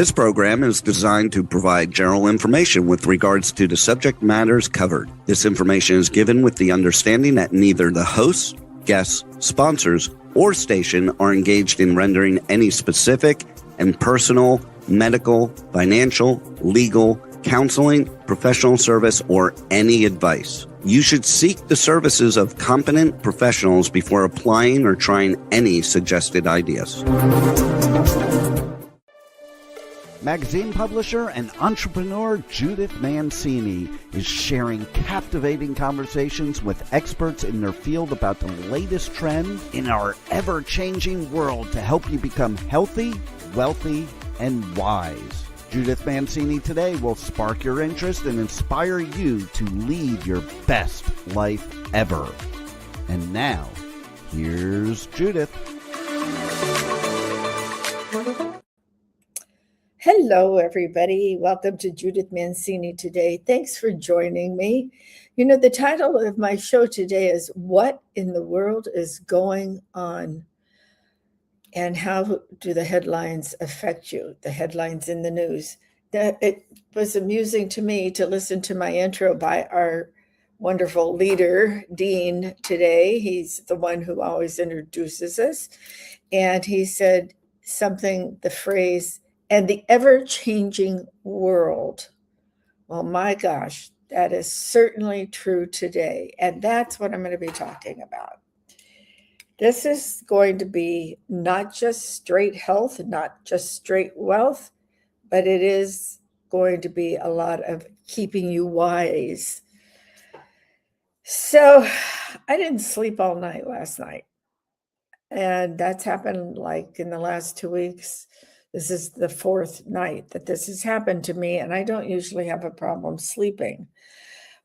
This program is designed to provide general information with regards to the subject matters covered. This information is given with the understanding that neither the hosts, guests, sponsors, or station are engaged in rendering any specific and personal, medical, financial, legal, counseling, professional service, or any advice. You should seek the services of competent professionals before applying or trying any suggested ideas. Magazine publisher and entrepreneur Judith Mancini is sharing captivating conversations with experts in their field about the latest trends in our ever-changing world to help you become healthy, wealthy, and wise. Judith Mancini today will spark your interest and inspire you to lead your best life ever. And now, here's Judith. Hello, everybody. Welcome to Judith Mancini today. Thanks for joining me. You know, the title of my show today is What in the World is Going On? And how do the headlines affect you? The headlines in the news. It was amusing to me to listen to my intro by our wonderful leader, Dean, today. He's the one who always introduces us. And he said something, the phrase, and the ever-changing world. Well, my gosh, that is certainly true today. And that's what I'm going to be talking about. This is going to be not just straight health, not just straight wealth, but it is going to be a lot of keeping you wise. So I didn't sleep all night last night. And that's happened like in the last 2 weeks. This is the fourth night that this has happened to me, and I don't usually have a problem sleeping.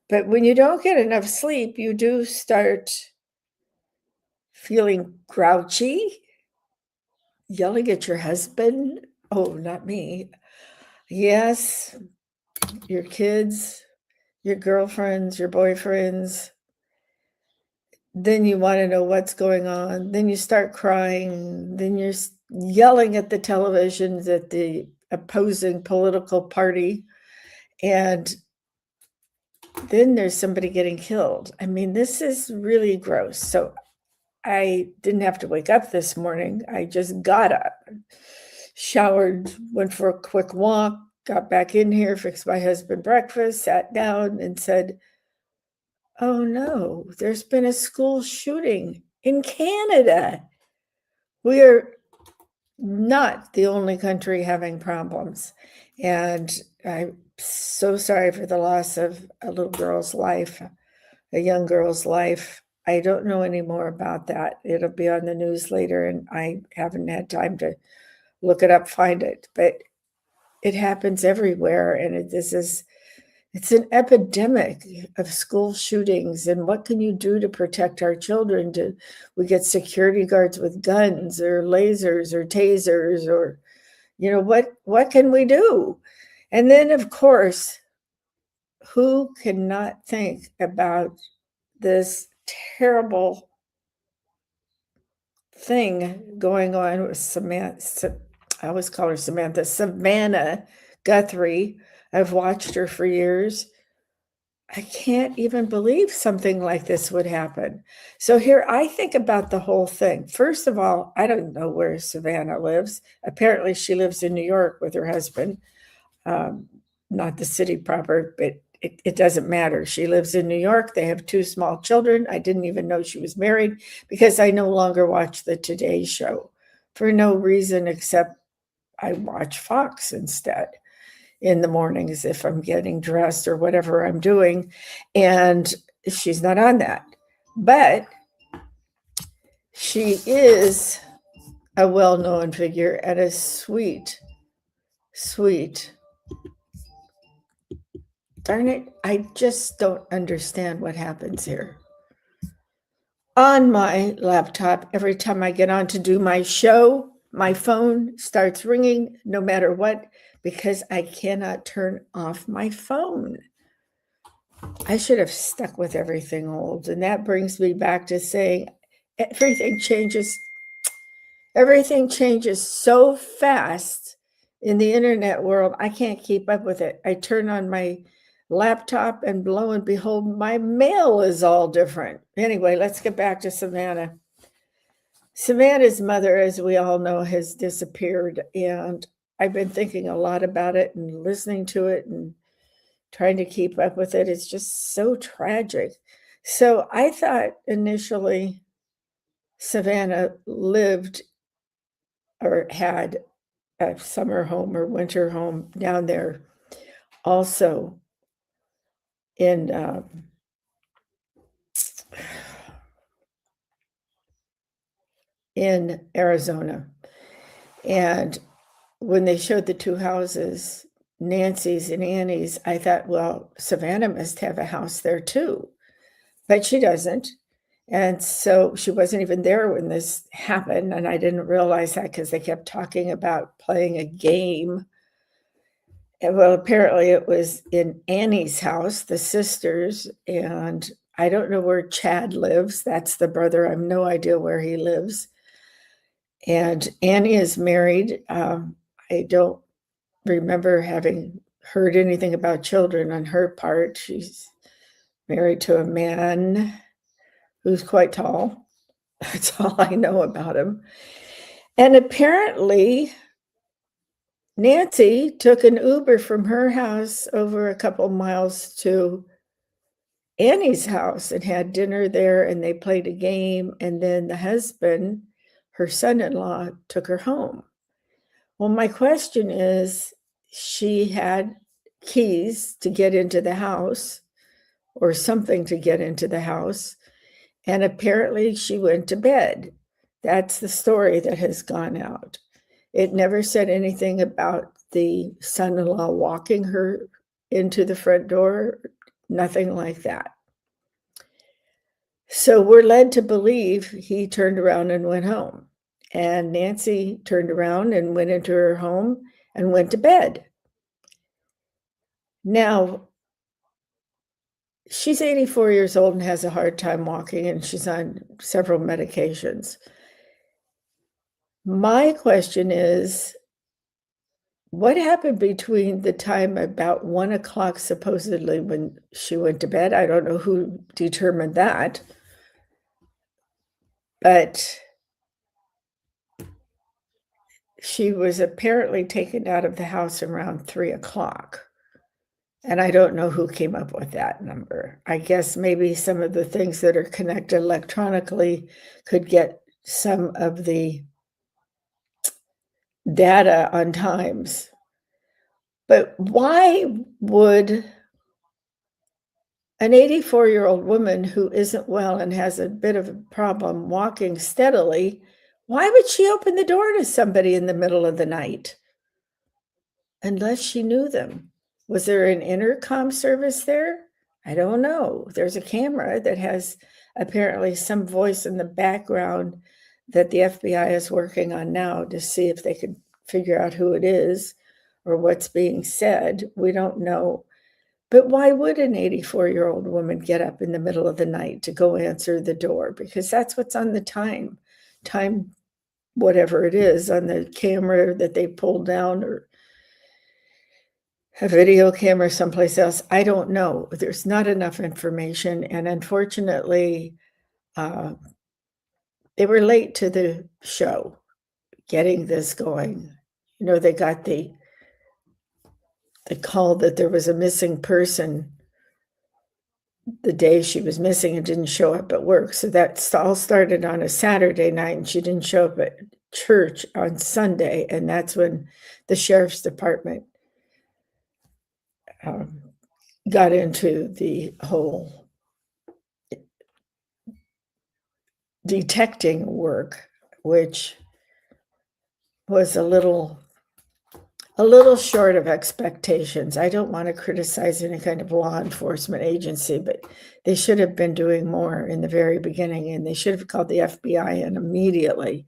But when you don't get enough sleep, you do start feeling grouchy, yelling at your husband. Oh, not me. Yes, your kids, your girlfriends, your boyfriends. Then you want to know what's going on. Then you start crying. Then you're yelling at the televisions at the opposing political party. And then there's somebody getting killed. I mean, this is really gross. So I didn't have to wake up this morning. I just got up, showered, went for a quick walk, got back in here, fixed my husband breakfast, sat down and said, oh no, there's been a school shooting in Canada. We are not the only country having problems. And I'm so sorry for the loss of a little girl's life, a young girl's life. I don't know any more about that. It'll be on the news later, and I haven't had time to look it up, find it. But it happens everywhere, and it's an epidemic of school shootings. And what can you do to protect our children? We get security guards with guns or lasers or tasers, or, you know, what can we do? And then, of course, who cannot think about this terrible thing going on with Samantha? I always call her Samantha. Savannah Guthrie. I've watched her for years. I can't even believe something like this would happen. So here I think about the whole thing. First of all, I don't know where Savannah lives. Apparently she lives in New York with her husband. Not the city proper, but it doesn't matter. She lives in New York. They have 2 small children. I didn't even know she was married because I no longer watch the Today Show for no reason except I watch Fox instead in the mornings if I'm getting dressed or whatever I'm doing. And she's not on that. But she is a well-known figure and a sweet, darn it, I just don't understand what happens here. On my laptop, every time I get on to do my show, my phone starts ringing no matter what, because I cannot turn off my phone. I should have stuck with everything old. And that brings me back to saying everything changes so fast in the internet world, I can't keep up with it. I turn on my laptop and lo and behold, my mail is all different. Anyway, let's get back to Savannah. Savannah's mother, as we all know, has disappeared, and I've been thinking a lot about it and listening to it and trying to keep up with it. It's just so tragic. So I thought initially Savannah lived or had a summer home or winter home down there also in Arizona. And when they showed the two houses, Nancy's and Annie's, I thought, well, Savannah must have a house there too, but she doesn't. And so she wasn't even there when this happened. And I didn't realize that because they kept talking about playing a game. And well, apparently it was in Annie's house, the sisters, and I don't know where Chad lives. That's the brother. I have no idea where he lives. And Annie is married. I don't remember having heard anything about children on her part. She's married to a man who's quite tall. That's all I know about him. And apparently, Nancy took an Uber from her house over a couple miles to Annie's house and had dinner there, and they played a game. And then the husband, her son-in-law, took her home. Well, my question is, she had keys to get into the house or something to get into the house, and apparently she went to bed. That's the story that has gone out. It never said anything about the son-in-law walking her into the front door, nothing like that. So we're led to believe he turned around and went home. And Nancy turned around and went into her home and went to bed. Now, she's 84 years old and has a hard time walking, and she's on several medications. My question is, what happened between the time about 1 o'clock, supposedly, when she went to bed? I don't know who determined that. But she was apparently taken out of the house around 3 o'clock. And I don't know who came up with that number. I guess maybe some of the things that are connected electronically could get some of the data on times. But why would an 84-year-old woman who isn't well and has a bit of a problem walking steadily, why would she open the door to somebody in the middle of the night? Unless she knew them. Was there an intercom service there? I don't know. There's a camera that has apparently some voice in the background that the FBI is working on now to see if they could figure out who it is or what's being said. We don't know. But why would an 84-year-old woman get up in the middle of the night to go answer the door? Because that's what's on the time, whatever it is, on the camera that they pulled down, or a video camera someplace else. I don't know. There's not enough information. And unfortunately, they were late to the show getting this going. You know, they got the call that there was a missing person the day she was missing and didn't show up at work. So that all started on a Saturday night, and she didn't show up at church on Sunday. And that's when the sheriff's department got into the whole detecting work, which was a little short of expectations. I don't want to criticize any kind of law enforcement agency, but they should have been doing more in the very beginning, and they should have called the FBI in immediately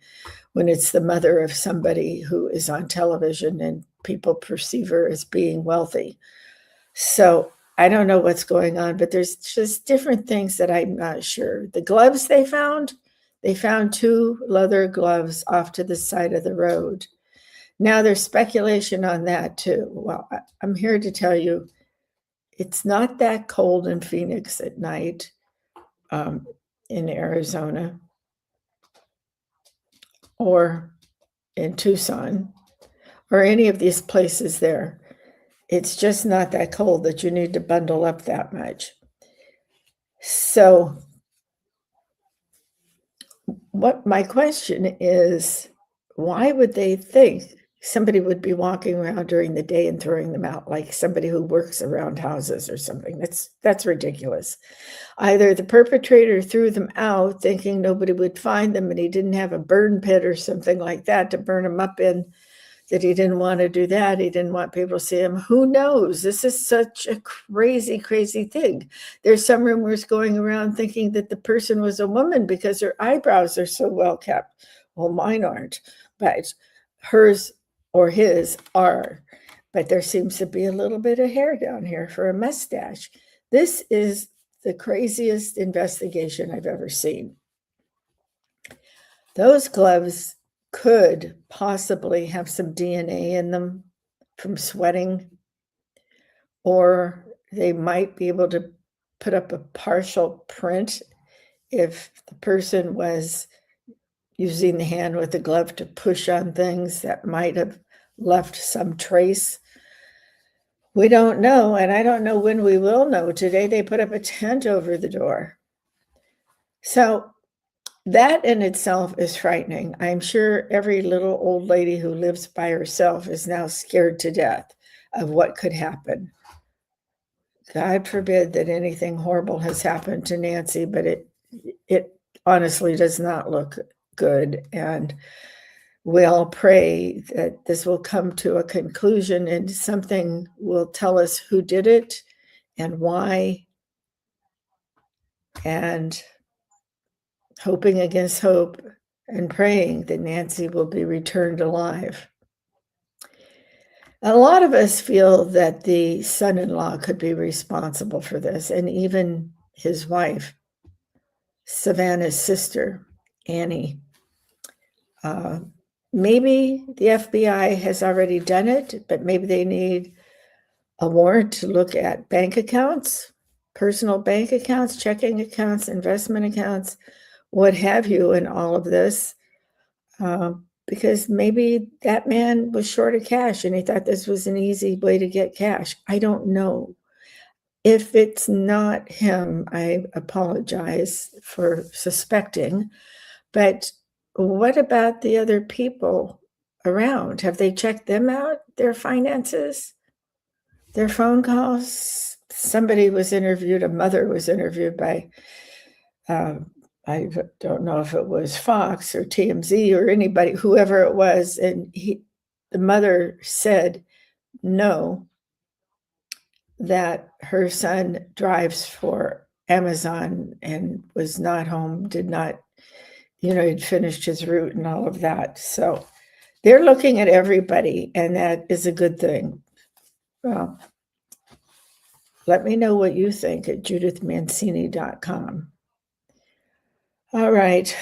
when it's the mother of somebody who is on television and people perceive her as being wealthy. So I don't know what's going on, but there's just different things that I'm not sure. The gloves they found 2 leather gloves off to the side of the road. Now, there's speculation on that too. Well, I'm here to tell you it's not that cold in Phoenix at night, in Arizona or in Tucson or any of these places there. It's just not that cold that you need to bundle up that much. So what my question is, why would they think somebody would be walking around during the day and throwing them out, like somebody who works around houses or something? That's ridiculous. Either the perpetrator threw them out thinking nobody would find them and he didn't have a burn pit or something like that to burn them up in, that he didn't want to do that. He didn't want people to see him. Who knows? This is such a crazy, crazy thing. There's some rumors going around thinking that the person was a woman because her eyebrows are so well kept. Well, mine aren't, but hers or his are. But there seems to be a little bit of hair down here for a mustache. This is the craziest investigation I've ever seen. Those gloves could possibly have some DNA in them from sweating, or they might be able to put up a partial print if the person was using the hand with the glove to push on things that might have left some trace. We don't know, and I don't know when we will know. Today they put up a tent over the door. So that in itself is frightening. I'm sure every little old lady who lives by herself is now scared to death of what could happen. God forbid that anything horrible has happened to Nancy, but it honestly does not look good. And we all pray that this will come to a conclusion and something will tell us who did it and why, and hoping against hope and praying that Nancy will be returned alive. A lot of us feel that the son-in-law could be responsible for this, and even his wife, Savannah's sister, Annie. Maybe the FBI has already done it, but maybe they need a warrant to look at bank accounts, personal bank accounts, checking accounts, investment accounts, what have you, in all of this, because maybe that man was short of cash and he thought this was an easy way to get cash. I don't know. If it's not him, I apologize for suspecting, but what about the other people around? Have they checked them out, their finances, their phone calls? Somebody was interviewed, a mother was interviewed by, I don't know if it was Fox or TMZ or anybody, whoever it was, and the mother said no, that her son drives for Amazon and was not home, did not, he'd finished his route and all of that. So they're looking at everybody, and that is a good thing. Well, let me know what you think at judithmancini.com. All right.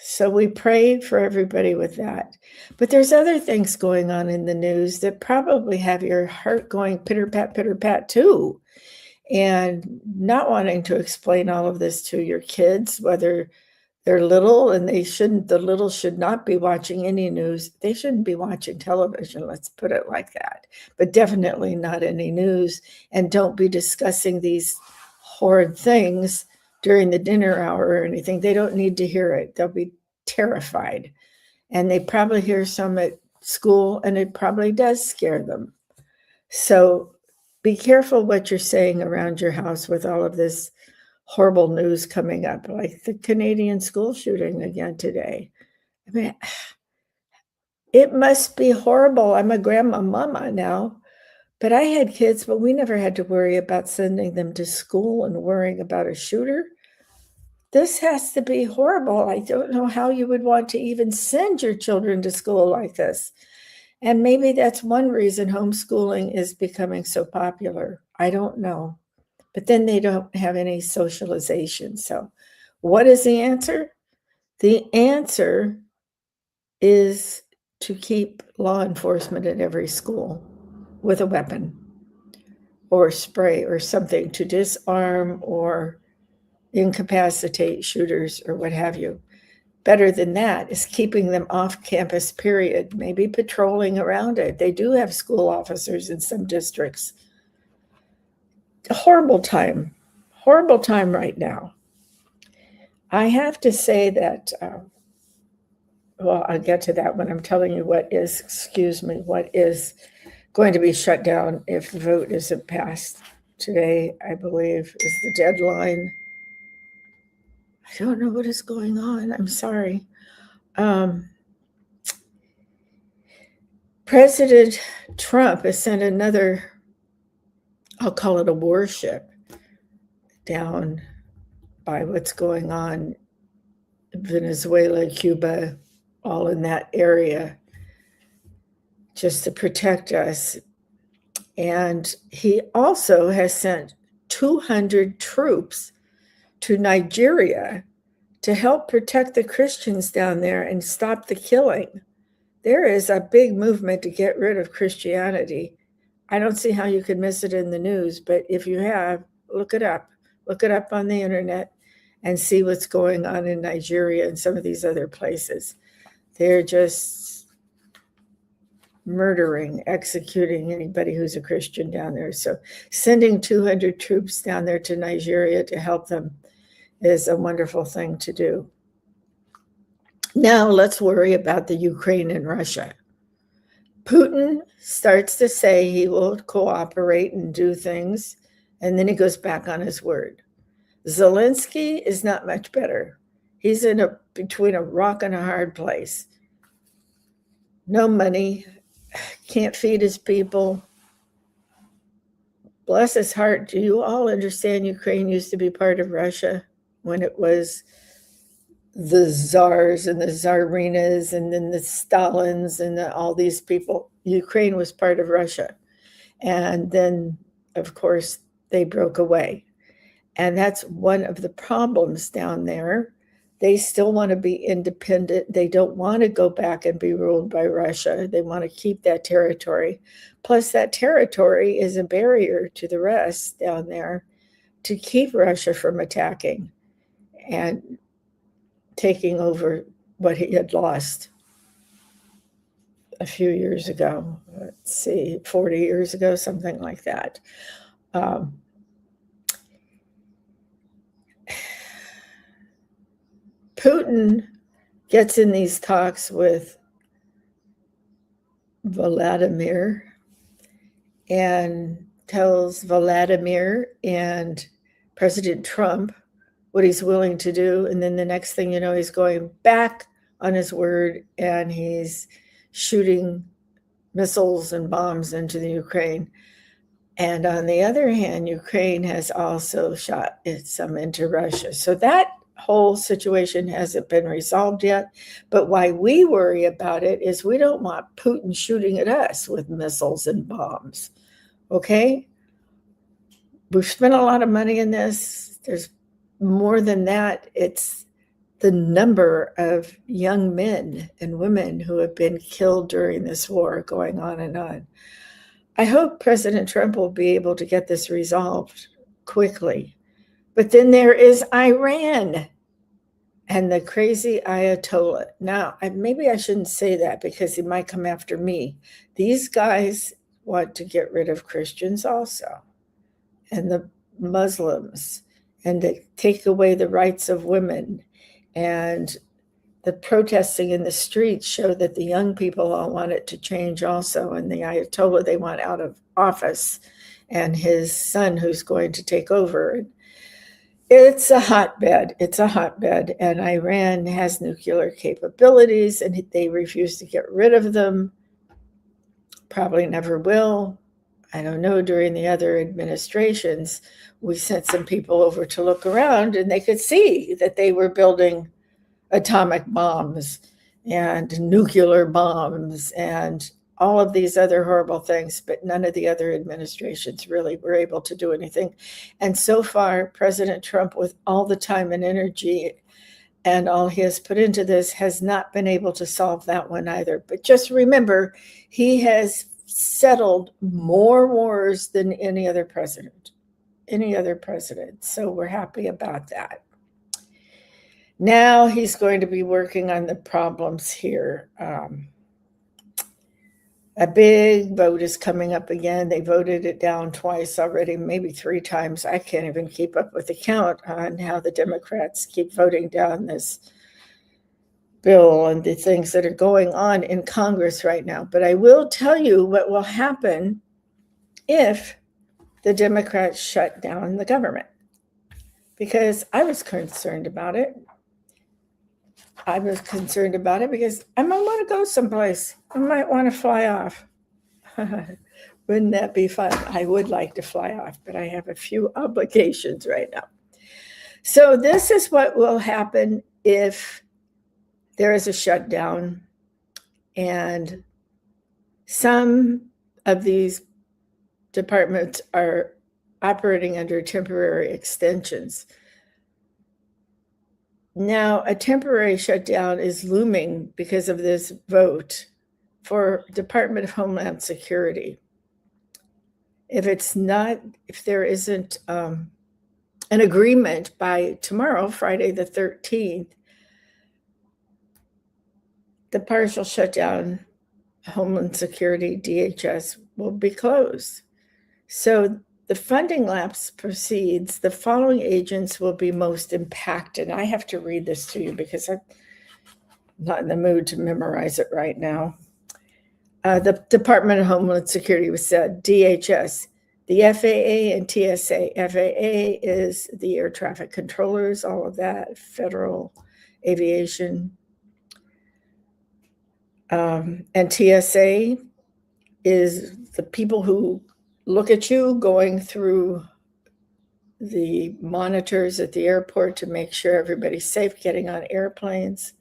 So we pray for everybody with that. But there's other things going on in the news that probably have your heart going pitter-pat too. And not wanting to explain all of this to your kids, whether they're little, and the little should not be watching any news. They shouldn't be watching television, let's put it like that. But definitely not any news. And don't be discussing these horrid things during the dinner hour or anything. They don't need to hear it. They'll be terrified. And they probably hear some at school, and it probably does scare them. So be careful what you're saying around your house with all of this horrible news coming up, like the Canadian school shooting again today. I mean, it must be horrible. I'm a mama now, but I had kids, but we never had to worry about sending them to school and worrying about a shooter. This has to be horrible. I don't know how you would want to even send your children to school like this. And maybe that's one reason homeschooling is becoming so popular. I don't know. But then they don't have any socialization. So what is the answer? The answer is to keep law enforcement at every school with a weapon or spray or something to disarm or incapacitate shooters or what have you. Better than that is keeping them off campus, period, maybe patrolling around it. They do have school officers in some districts. Horrible time right now. I have to say that, well, I'll get to that when I'm telling you what is going to be shut down if the vote isn't passed. Today, I believe, is the deadline. I don't know what is going on. I'm sorry. President Trump has sent another, I'll call it a warship, down by what's going on in Venezuela, Cuba, all in that area, just to protect us. And he also has sent 200 troops to Nigeria to help protect the Christians down there and stop the killing. There is a big movement to get rid of Christianity. I don't see how you could miss it in the news, but if you have, look it up. Look it up on the internet and see what's going on in Nigeria and some of these other places. They're just murdering, executing anybody who's a Christian down there. So sending 200 troops down there to Nigeria to help them is a wonderful thing to do. Now let's worry about the Ukraine and Russia. Putin starts to say he will cooperate and do things, and then he goes back on his word. Zelensky is not much better. He's between a rock and a hard place. No money, can't feed his people. Bless his heart. Do you all understand Ukraine used to be part of Russia when it was the czars and the czarinas and then the Stalins and all these people? Ukraine was part of Russia. And then, of course, they broke away. And that's one of the problems down there. They still want to be independent. They don't want to go back and be ruled by Russia. They want to keep that territory. Plus, that territory is a barrier to the rest down there to keep Russia from attacking and taking over what he had lost a few years ago. Let's see, 40 years ago, something like that. Putin gets in these talks with Vladimir and tells Vladimir and President Trump what he's willing to do. And then the next thing you know, he's going back on his word and he's shooting missiles and bombs into the Ukraine. And on the other hand, Ukraine has also shot some into Russia. So that whole situation hasn't been resolved yet. But why we worry about it is we don't want Putin shooting at us with missiles and bombs. Okay? We've spent a lot of money in this. There's more than that. It's the number of young men and women who have been killed during this war going on and on. I hope President Trump will be able to get this resolved quickly. But then there is Iran and the crazy Ayatollah. Now, maybe I shouldn't say that because he might come after me. These guys want to get rid of Christians also, and the Muslims, and to take away the rights of women. And the protesting in the streets show that the young people all want it to change also. And the Ayatollah, they want out of office, and his son who's going to take over. It's a hotbed. It's a hotbed. And Iran has nuclear capabilities, and they refuse to get rid of them. Probably never will. I don't know. During the other administrations, we sent some people over to look around, and they could see that they were building atomic bombs and nuclear bombs and all of these other horrible things, but none of the other administrations really were able to do anything. And so far, President Trump, with all the time and energy and all he has put into this has not been able to solve that one either. But just remember, he has settled more wars than any other president. So we're happy about that. Now he's going to be working on the problems here. A big vote is coming up again. They voted it down twice already, maybe 3 times. I can't even keep up with the count on how the Democrats keep voting down this bill and the things that are going on in Congress right now. But I will tell you what will happen if the Democrats shut down the government, because I was concerned about it. Because I might want to go someplace. I might want to fly off. Wouldn't that be fun? I would like to fly off, but I have a few obligations right now. So this is what will happen if there is a shutdown, and some of these departments are operating under temporary extensions. Now, a temporary shutdown is looming because of this vote for Department of Homeland Security. If there isn't an agreement by tomorrow, Friday the 13th, the partial shutdown, Homeland Security, DHS, will be closed. So the funding lapse proceeds. The following agents will be most impacted. I have to read this to you because I'm not in the mood to memorize it right now. The Department of Homeland Security was said, DHS, the FAA and TSA. FAA is the air traffic controllers, all of that, federal aviation. And TSA is the people who look at you going through the monitors at the airport to make sure everybody's safe getting on airplanes.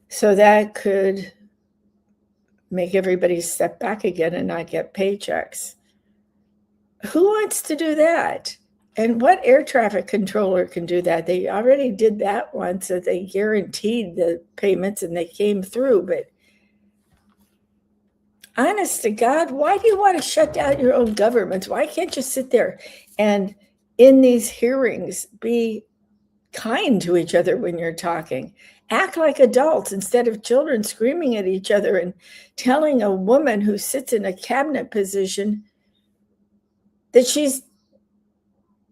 So that could make everybody step back again and not get paychecks. Who wants to do that? And what air traffic controller can do that? They already did that once, that they guaranteed the payments and they came through. But honest to God, why do you want to shut down your own governments? Why can't you sit there and in these hearings be kind to each other when you're talking? Act like adults instead of children screaming at each other and telling a woman who sits in a cabinet position that she's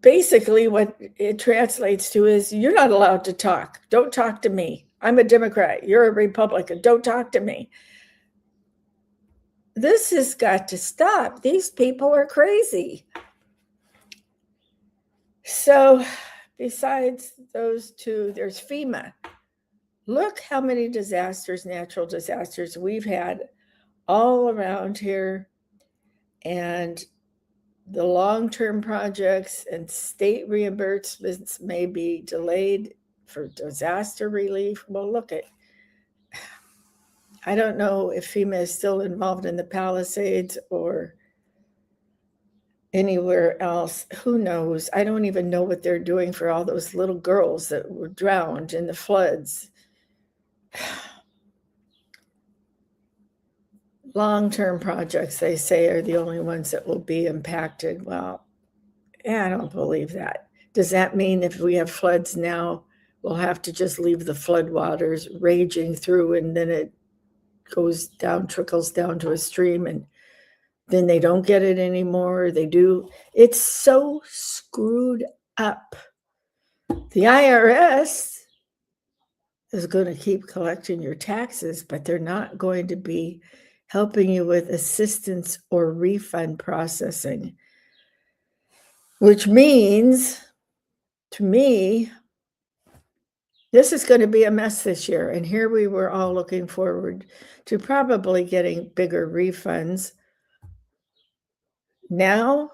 basically, what it translates to is, you're not allowed to talk. Don't talk to me. I'm a Democrat. You're a Republican. Don't talk to me. This has got to stop. These people are crazy. So besides those two, there's FEMA. Look how many natural disasters we've had all around here. And the long-term projects and state reimbursements may be delayed for disaster relief. Well, I don't know if FEMA is still involved in the Palisades or anywhere else. Who knows? I don't even know what they're doing for all those little girls that were drowned in the floods. Long-term projects, they say, are the only ones that will be impacted. Well, I don't believe that. Does that mean if we have floods now, we'll have to just leave the flood waters raging through, and then it trickles down to a stream, and then they don't get it anymore? They do. It's so screwed up. The IRS is going to keep collecting your taxes, but they're not going to be helping you with assistance or refund processing, which means, to me, this is going to be a mess this year. And here we were all looking forward to probably getting bigger refunds. Now,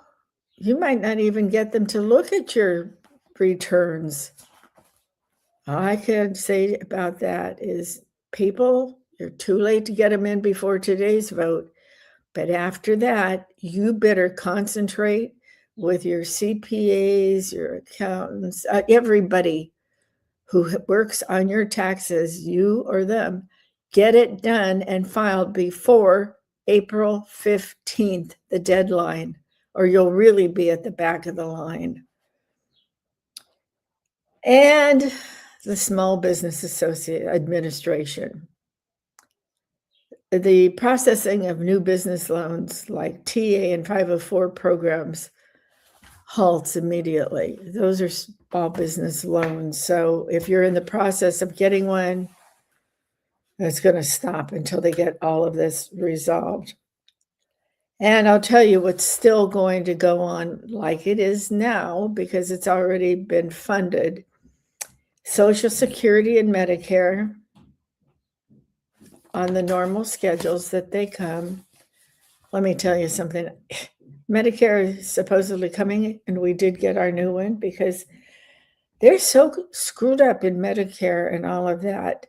you might not even get them to look at your returns. All I can say about that is, people, you're too late to get them in before today's vote. But after that, you better concentrate with your CPAs, your accountants, everybody who works on your taxes, you or them, get it done and filed before April 15th, the deadline, or you'll really be at the back of the line. And the Small Business Associate Administration. The processing of new business loans like TA and 504 programs halts immediately. Those are small business loans. So if you're in the process of getting one, it's going to stop until they get all of this resolved. And I'll tell you what's still going to go on like it is now because it's already been funded. Social Security and Medicare on the normal schedules that they come. Let me tell you something. Medicare is supposedly coming, and we did get our new one because they're so screwed up in Medicare and all of that.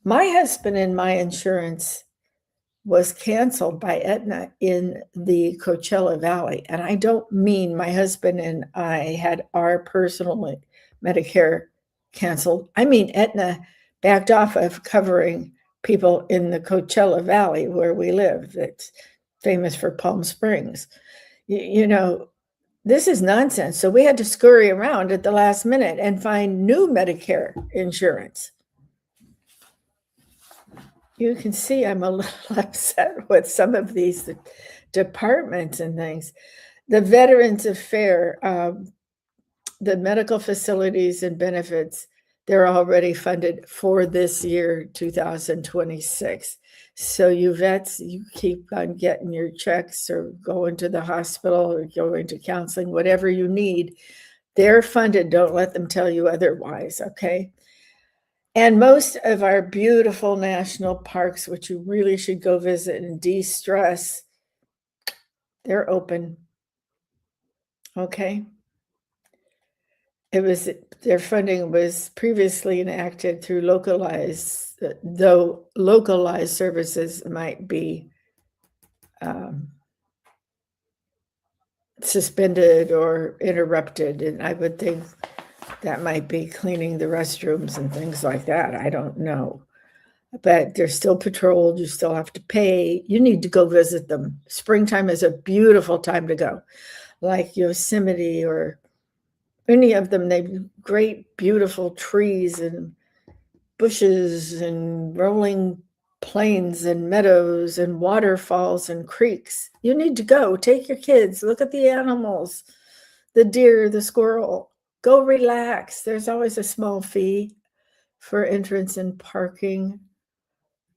My husband and my insurance was canceled by Aetna in the Coachella Valley. And I don't mean my husband and I had our personal Medicare canceled. I mean Aetna backed off of covering people in the Coachella Valley where we live. That's famous for Palm Springs. You know, this is nonsense. So we had to scurry around at the last minute and find new Medicare insurance. You can see I'm a little upset with some of these departments and things. The Veterans Affairs, the medical facilities and benefits, they're already funded for this year, 2026. So you vets, you keep on getting your checks or going to the hospital or going to counseling, whatever you need. They're funded. Don't let them tell you otherwise, okay? And most of our beautiful national parks, which you really should go visit and de-stress, they're open. Okay. Their funding was previously enacted through localized, though localized services might be suspended or interrupted. And I would think that might be cleaning the restrooms and things like that. I don't know. But they're still patrolled. You still have to pay. You need to go visit them. Springtime is a beautiful time to go, like Yosemite or any of them. They've great, beautiful trees and bushes and rolling plains and meadows and waterfalls and creeks. You need to go. Take your kids. Look at the animals, the deer, the squirrel. Go relax. There's always a small fee for entrance and parking.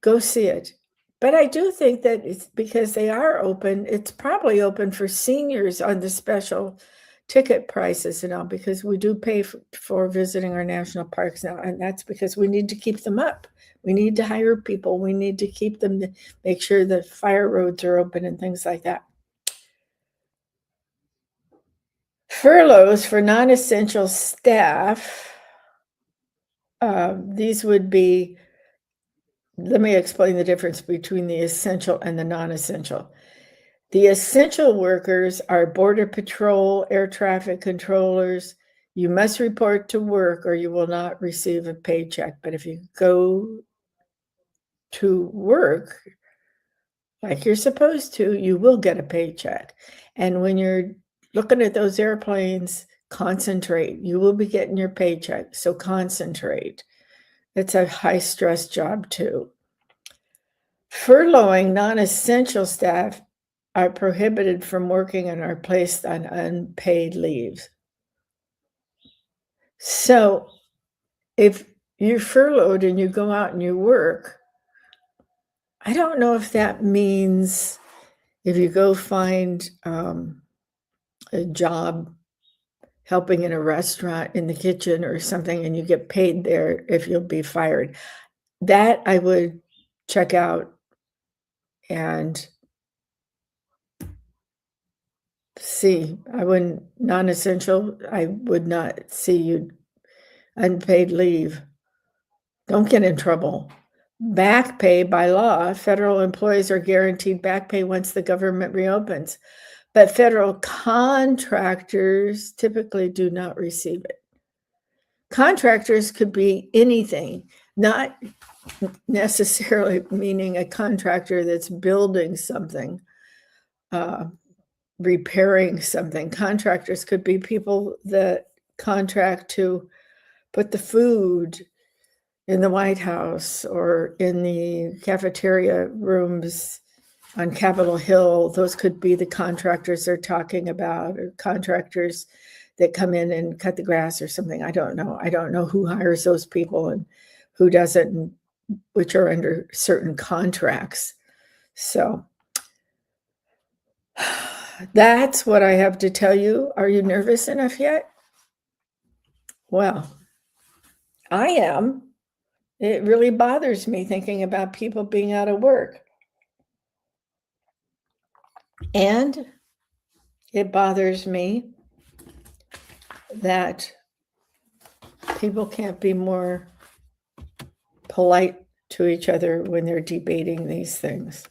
Go see it. But I do think that it's because they are open, it's probably open for seniors on the special ticket prices and all, because we do pay for visiting our national parks now. And that's because we need to keep them up. We need to hire people. We need to keep them to make sure the fire roads are open and things like that. Furloughs for non-essential staff. These would be, let me explain the difference between the essential and the non-essential. The essential workers are Border Patrol, air traffic controllers. You must report to work or you will not receive a paycheck. But if you go to work like you're supposed to, you will get a paycheck. And when you're looking at those airplanes, concentrate. You will be getting your paycheck. So concentrate. It's a high stress job too. Furloughing non-essential staff are prohibited from working and are placed on unpaid leave. So if you're furloughed and you go out and you work, I don't know if that means if you go find a job helping in a restaurant in the kitchen or something and you get paid there, if you'll be fired. That I would check out and see. I wouldn't, non-essential, I would not see you unpaid leave. Don't get in trouble. Back pay by law, federal employees are guaranteed back pay once the government reopens, but federal contractors typically do not receive it. Contractors could be anything, not necessarily meaning a contractor that's building something, repairing something. Contractors could be people that contract to put the food in the White House or in the cafeteria rooms on Capitol Hill. Those could be the contractors they're talking about, or contractors that come in and cut the grass or something. I don't know. I don't know who hires those people and who doesn't, and which are under certain contracts. So that's what I have to tell you. Are you nervous enough yet? Well, I am. It really bothers me thinking about people being out of work. And it bothers me that people can't be more polite to each other when they're debating these things.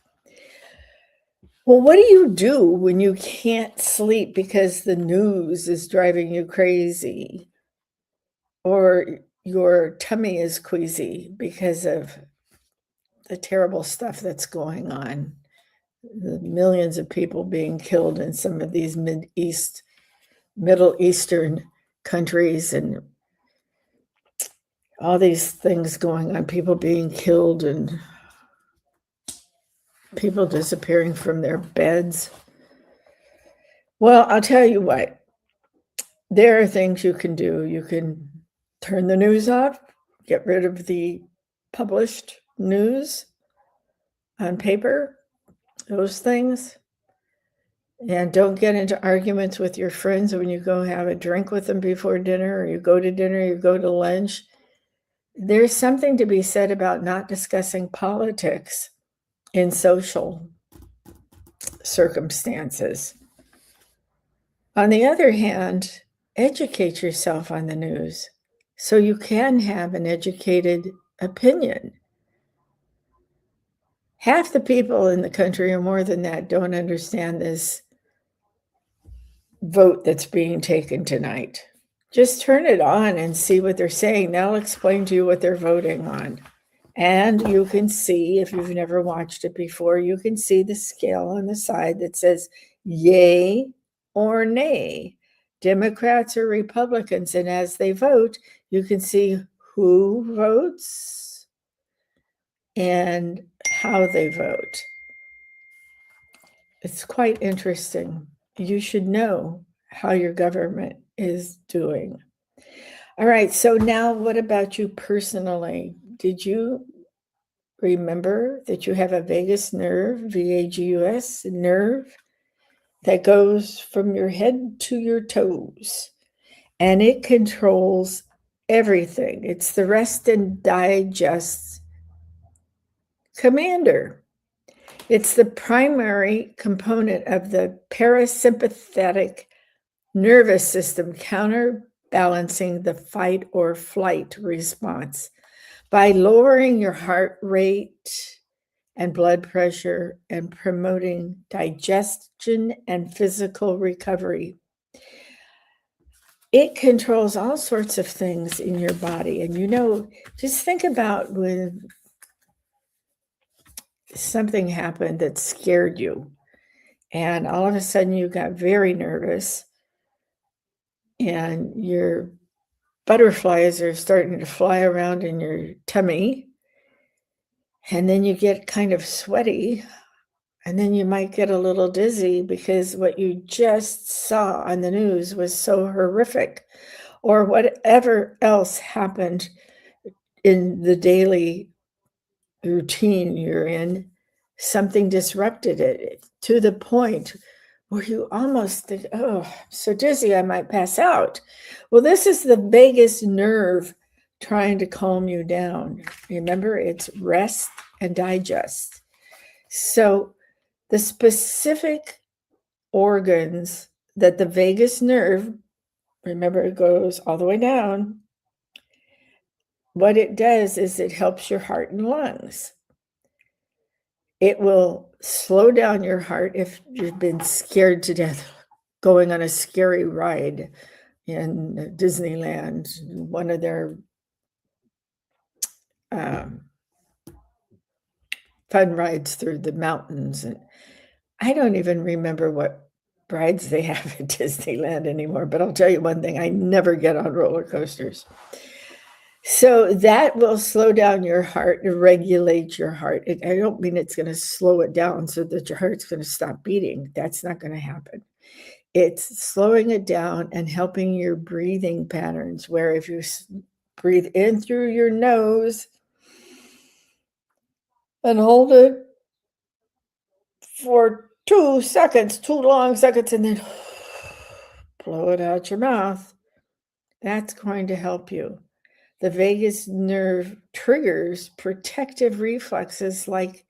Well, what do you do when you can't sleep because the news is driving you crazy, or your tummy is queasy because of the terrible stuff that's going on? The millions of people being killed in some of these Middle Eastern countries, and all these things going on, people being killed and people disappearing from their beds. Well, I'll tell you what, there are things you can do. You can turn the news off, get rid of the published news on paper, those things. And don't get into arguments with your friends when you go have a drink with them before dinner, or you go to dinner, you go to lunch. There's something to be said about not discussing politics in social circumstances. On the other hand, educate yourself on the news so you can have an educated opinion. Half the people in the country, or more than that, don't understand this vote that's being taken tonight. Just turn it on and see what they're saying. They'll explain to you what they're voting on. And you can see, if you've never watched it before, you can see the scale on the side that says yay or nay, Democrats or Republicans. And as they vote, you can see who votes and how they vote. It's quite interesting. You should know how your government is doing. All right, so now what about you personally? Did you remember that you have a vagus nerve, VAGUS nerve, that goes from your head to your toes, and it controls everything. It's the rest and digest commander. It's the primary component of the parasympathetic nervous system, counterbalancing the fight or flight response by lowering your heart rate and blood pressure and promoting digestion and physical recovery. It controls all sorts of things in your body. And just think about when something happened that scared you, and all of a sudden you got very nervous, and your butterflies are starting to fly around in your tummy, and then you get kind of sweaty, and then you might get a little dizzy because what you just saw on the news was so horrific, or whatever else happened in the daily routine you're in. Something disrupted it to the point where you almost think, oh, I'm so dizzy, I might pass out. Well, this is the vagus nerve trying to calm you down. Remember, it's rest and digest. So the specific organs that the vagus nerve, remember, it goes all the way down. What it does is it helps your heart and lungs. It will slow down your heart if you've been scared to death going on a scary ride in Disneyland, one of their fun rides through the mountains. And I don't even remember what rides they have at Disneyland anymore, but I'll tell you one thing, I never get on roller coasters. So that will slow down your heart and regulate your heart. I don't mean it's going to slow it down so that your heart's going to stop beating. That's not going to happen. It's slowing it down and helping your breathing patterns, where if you breathe in through your nose and hold it for 2 seconds, 2 long seconds, and then blow it out your mouth, that's going to help you. The vagus nerve triggers protective reflexes like,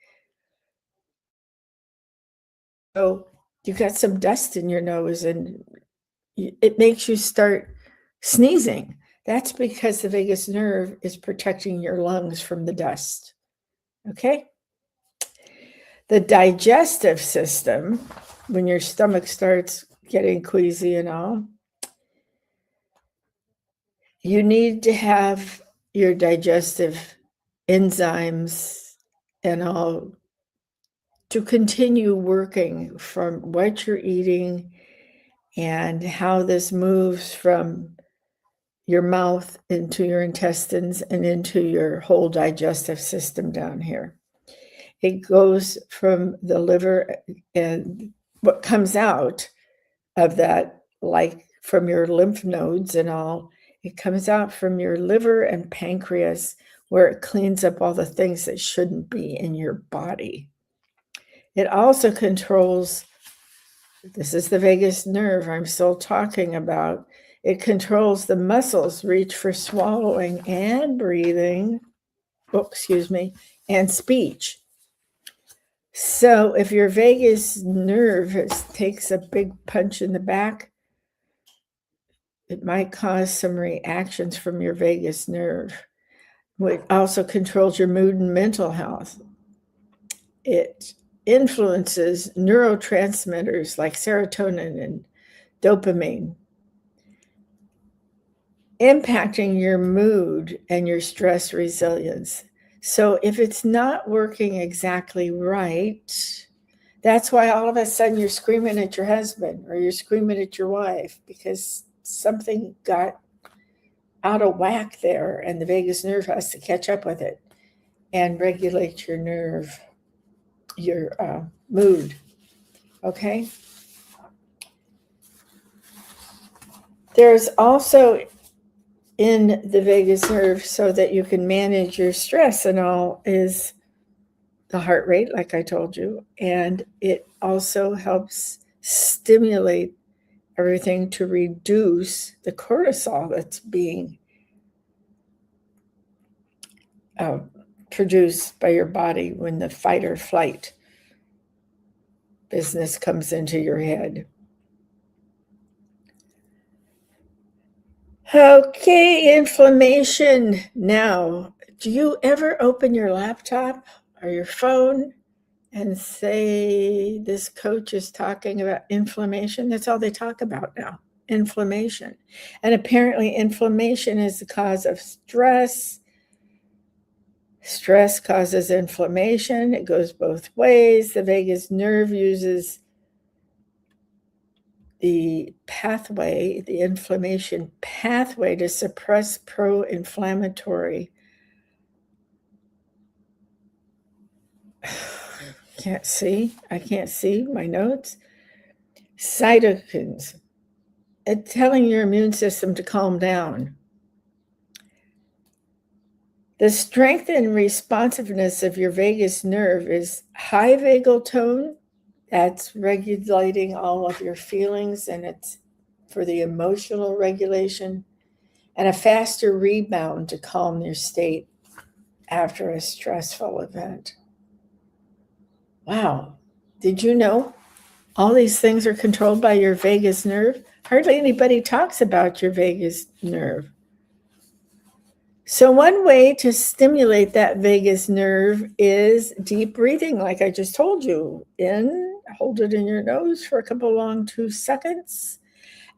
oh, you got some dust in your nose and it makes you start sneezing. That's because the vagus nerve is protecting your lungs from the dust. Okay? The digestive system, when your stomach starts getting queasy and all, you need to have your digestive enzymes and all to continue working from what you're eating and how this moves from your mouth into your intestines and into your whole digestive system down here. It goes from the liver, and what comes out of that, like from your lymph nodes and all, it comes out from your liver and pancreas, where it cleans up all the things that shouldn't be in your body. It also controls, this is the vagus nerve I'm still talking about, it controls the muscles reach for swallowing and breathing, and speech. So if your vagus nerve takes a big punch in the back, it might cause some reactions from your vagus nerve, which also controls your mood and mental health. It influences neurotransmitters like serotonin and dopamine, impacting your mood and your stress resilience. So if it's not working exactly right, that's why all of a sudden you're screaming at your husband or you're screaming at your wife, because something got out of whack there and the vagus nerve has to catch up with it and regulate your nerve, your mood. Okay? There's also in the vagus nerve, so that you can manage your stress and all, is the heart rate, like I told you, and it also helps stimulate everything to reduce the cortisol that's being produced by your body when the fight or flight business comes into your head. Okay, inflammation. Now, do you ever open your laptop or your phone and say, this coach is talking about inflammation? That's all they talk about now, inflammation. And apparently inflammation is the cause of stress. Stress causes inflammation. It goes both ways. The vagus nerve uses the pathway, the inflammation pathway, to suppress pro-inflammatory. I can't see my notes. Cytokines. It's telling your immune system to calm down. The strength and responsiveness of your vagus nerve is high vagal tone. That's regulating all of your feelings, and it's for the emotional regulation, and a faster rebound to calm your state after a stressful event. Wow. Did you know all these things are controlled by your vagus nerve? Hardly anybody talks about your vagus nerve. So one way to stimulate that vagus nerve is deep breathing, like I just told you. In, hold it in your nose for a couple long 2 seconds,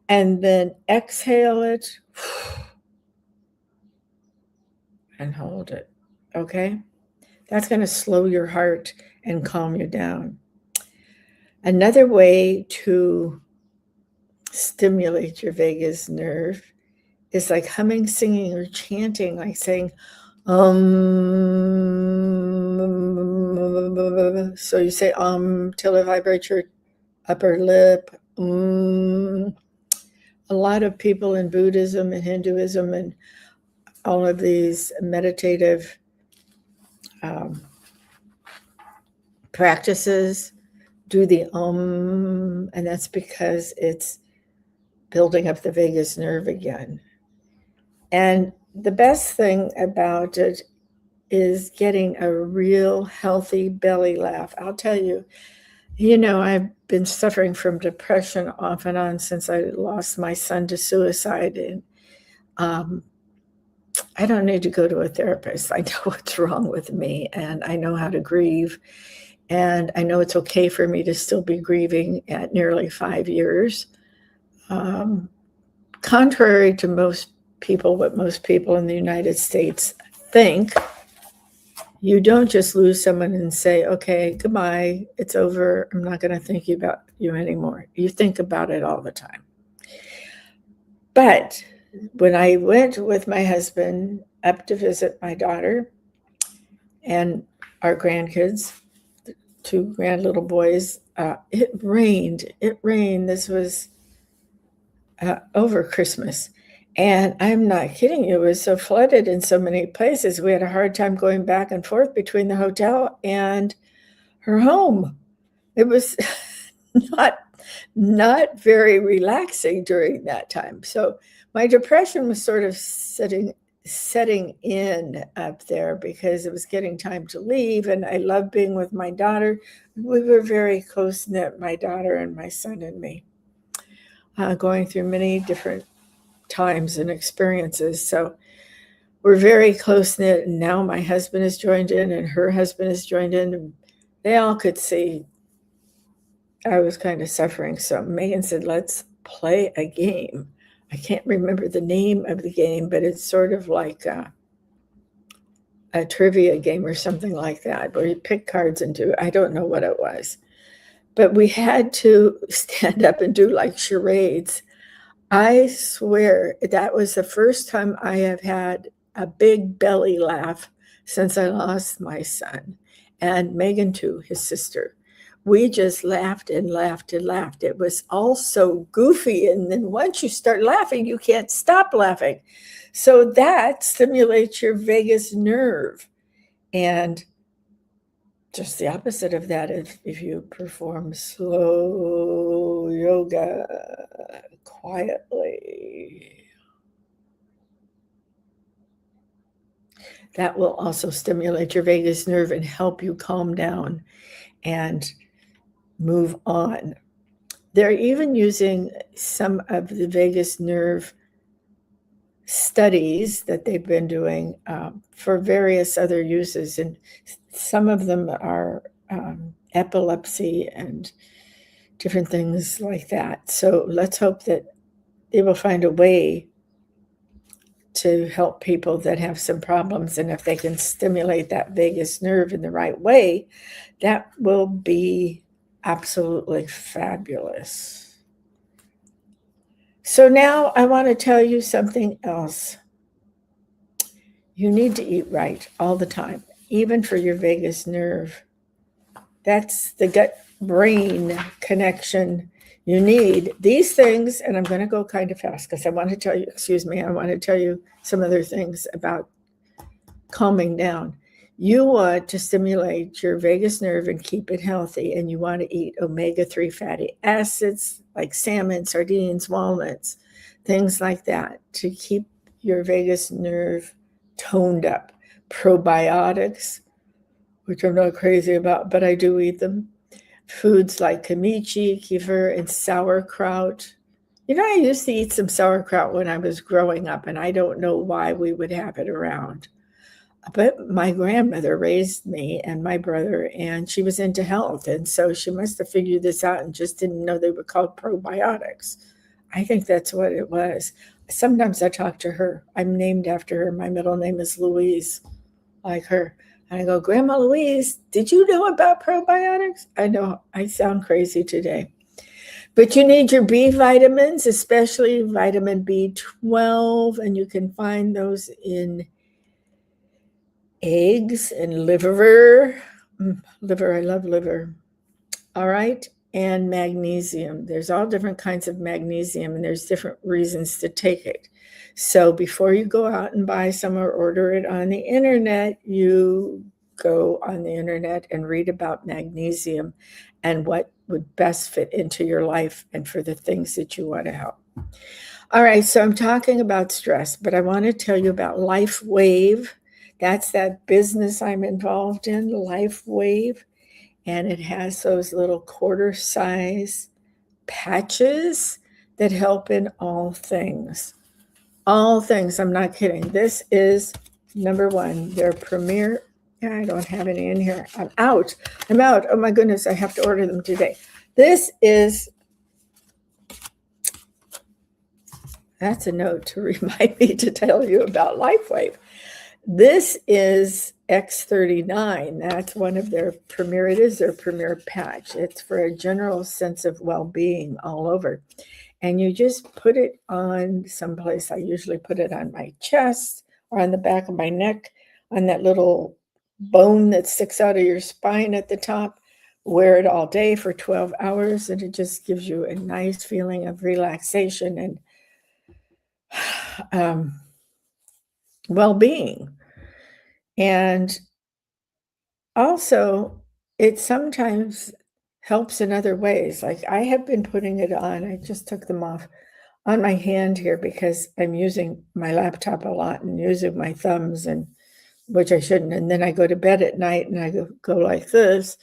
and then exhale it and hold it. Okay? That's going to slow your heart and calm you down. Another way to stimulate your vagus nerve is like humming, singing, or chanting, like saying, so you say till it vibrates your upper lip. A lot of people in Buddhism and Hinduism and all of these meditative practices do the and that's because it's building up the vagus nerve again. And the best thing about it is getting a real healthy belly laugh. I'll tell you, I've been suffering from depression off and on since I lost my son to suicide. And I don't need to go to a therapist. I know what's wrong with me, and I know how to grieve. And I know it's okay for me to still be grieving at nearly 5 years. Contrary to what most people in the United States think, you don't just lose someone and say, okay, goodbye, it's over, I'm not going to think about you anymore. You think about it all the time. But when I went with my husband up to visit my daughter and our grandkids, 2 grand little boys, it rained. This was over Christmas. And I'm not kidding you, it was so flooded in so many places. We had a hard time going back and forth between the hotel and her home. It was not very relaxing during that time. So my depression was sort of setting in up there because it was getting time to leave. And I loved being with my daughter. We were very close-knit, my daughter and my son and me, going through many different times and experiences. So we're very close-knit, and now my husband has joined in and her husband has joined in, and they all could see I was kind of suffering. So Megan said, let's play a game. I can't remember the name of the game, but it's sort of like a trivia game or something like that, where you pick cards and do, I don't know what it was. But we had to stand up and do like charades. I swear that was the first time I have had a big belly laugh since I lost my son, and Megan too, his sister. We just laughed and laughed and laughed. It was all so goofy. And then once you start laughing, you can't stop laughing. So that stimulates your vagus nerve. And just the opposite of that, if you perform slow yoga quietly, that will also stimulate your vagus nerve and help you calm down and move on. They're even using some of the vagus nerve studies that they've been doing for various other uses, and some of them are epilepsy and different things like that. So let's hope that they will find a way to help people that have some problems, and if they can stimulate that vagus nerve in the right way, that will be absolutely fabulous. So now I want to tell you something else. You need to eat right all the time, even for your vagus nerve. That's the gut-brain connection you need. These things, and I'm going to go kind of fast because I want to tell you some other things about calming down. You want to stimulate your vagus nerve and keep it healthy, and you want to eat omega-3 fatty acids like salmon, sardines, walnuts, things like that to keep your vagus nerve toned up. Probiotics, which I'm not crazy about, but I do eat them. Foods like kimchi, kefir, and sauerkraut. I used to eat some sauerkraut when I was growing up, and I don't know why we would have it around. But my grandmother raised me and my brother, and she was into health. And so she must have figured this out and just didn't know they were called probiotics. I think that's what it was. Sometimes I talk to her. I'm named after her. My middle name is Louise, like her. And I go, Grandma Louise, did you know about probiotics? I know I sound crazy today. But you need your B vitamins, especially vitamin B12, and you can find those in eggs and liver. Liver, I love liver. All right. And magnesium. There's all different kinds of magnesium, and there's different reasons to take it. So before you go out and buy some or order it on the internet, you go on the internet and read about magnesium and what would best fit into your life and for the things that you want to help. All right, so I'm talking about stress, but I want to tell you about Life Wave. That's that business I'm involved in, Life Wave. And it has those little quarter size patches that help in all things. All things, I'm not kidding. This is number one, their premier. I don't have any in here. I'm out. Oh my goodness, I have to order them today. This is, that's a note to remind me to tell you about LifeWave. This is X39. That's one of their premier, it is their premier patch. It's for a general sense of well-being all over. And you just put it on someplace. I usually put it on my chest or on the back of my neck, on that little bone that sticks out of your spine at the top. Wear it all day for 12 hours, and it just gives you a nice feeling of relaxation and well-being. And also, it sometimes helps in other ways. Like I have been putting it on, I just took them off on my hand here because I'm using my laptop a lot and using my thumbs, and which I shouldn't. And then I go to bed at night and I go like this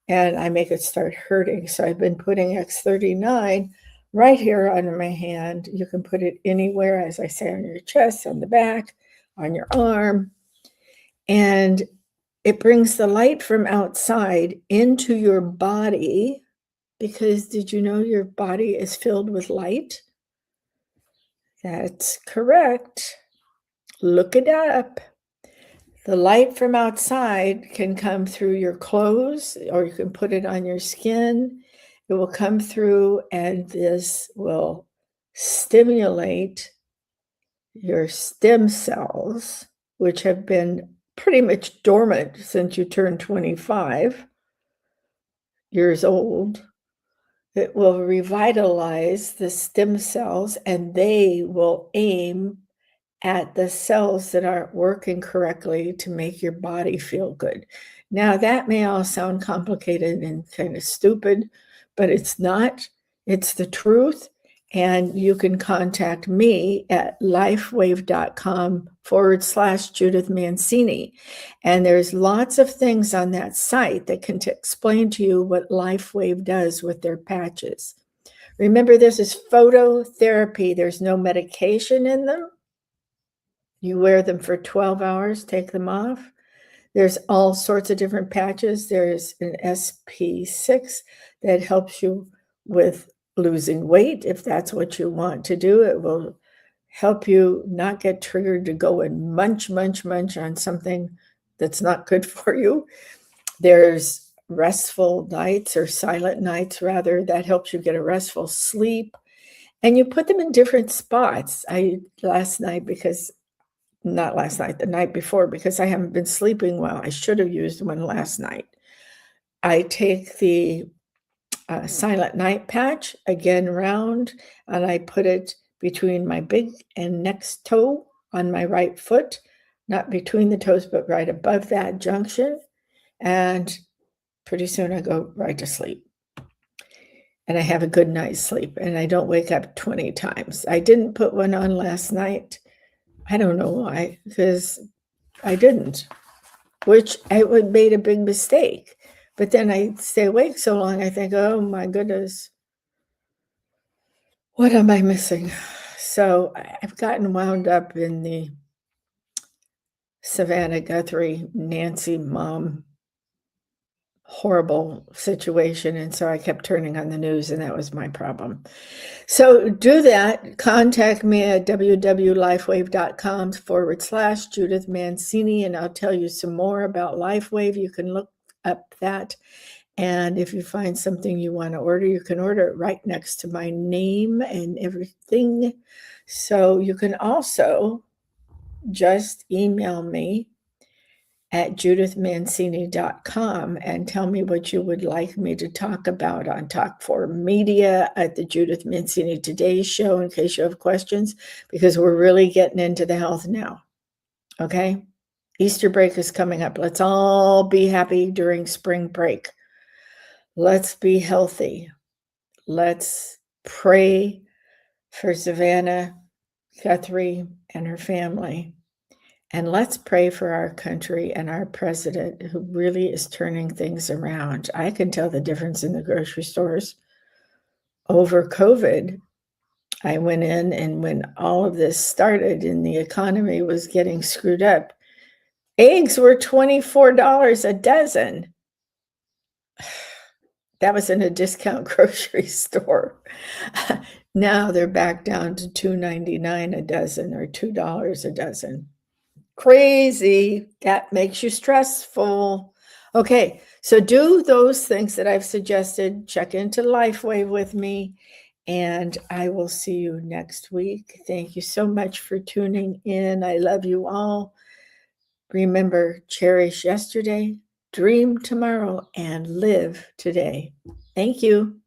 and I make it start hurting. So I've been putting X39 right here on my hand. You can put it anywhere, as I say, on your chest, on the back, on your arm. And it brings the light from outside into your body, because did you know your body is filled with light? That's correct. Look it up. The light from outside can come through your clothes, or you can put it on your skin. It will come through, and this will stimulate your stem cells, which have been pretty much dormant since you turned 25 years old. It will revitalize the stem cells, and they will aim at the cells that aren't working correctly to make your body feel good. Now, that may all sound complicated and kind of stupid, but it's not. It's the truth. And you can contact me at lifewave.com/Judith Mancini. And there's lots of things on that site that can explain to you what LifeWave does with their patches. Remember, this is phototherapy. There's no medication in them. You wear them for 12 hours, take them off. There's all sorts of different patches. There's an SP6 that helps you with losing weight. If that's what you want to do, it will help you not get triggered to go and munch on something that's not good for you. There's restful nights, or silent nights rather, that helps you get a restful sleep. And you put them in different spots. The night before, because I haven't been sleeping well. I should have used one last night. I take the Silent Night patch, again round, and I put it between my big and next toe on my right foot, not between the toes, but right above that junction. And pretty soon I go right to sleep. And I have a good night's sleep, and I don't wake up 20 times. I didn't put one on last night. I don't know why, because I didn't, which I would made a big mistake. But then I stay awake so long, I think, oh my goodness, what am I missing? So I've gotten wound up in the Savannah Guthrie, Nancy mom horrible situation. And so I kept turning on the news, and that was my problem. So do that. Contact me at www.lifewave.com/Judith Mancini, and I'll tell you some more about LifeWave. You can look up that. And if you find something you want to order, you can order it right next to my name and everything. So you can also just email me at judithmancini.com and tell me what you would like me to talk about on Talk 4 Media at the Judith Mancini Today Show in case you have questions, because we're really getting into the health now. Okay? Easter break is coming up. Let's all be happy during spring break. Let's be healthy. Let's pray for Savannah Guthrie and her family. And let's pray for our country and our president, who really is turning things around. I can tell the difference in the grocery stores over COVID. I went in, and when all of this started and the economy was getting screwed up, eggs were $24 a dozen. That was in a discount grocery store. Now they're back down to $2.99 a dozen or $2 a dozen. Crazy. That makes you stressful. Okay, so do those things that I've suggested. Check into LifeWave with me, and I will see you next week. Thank you so much for tuning in. I love you all. Remember, cherish yesterday, dream tomorrow, and live today. Thank you.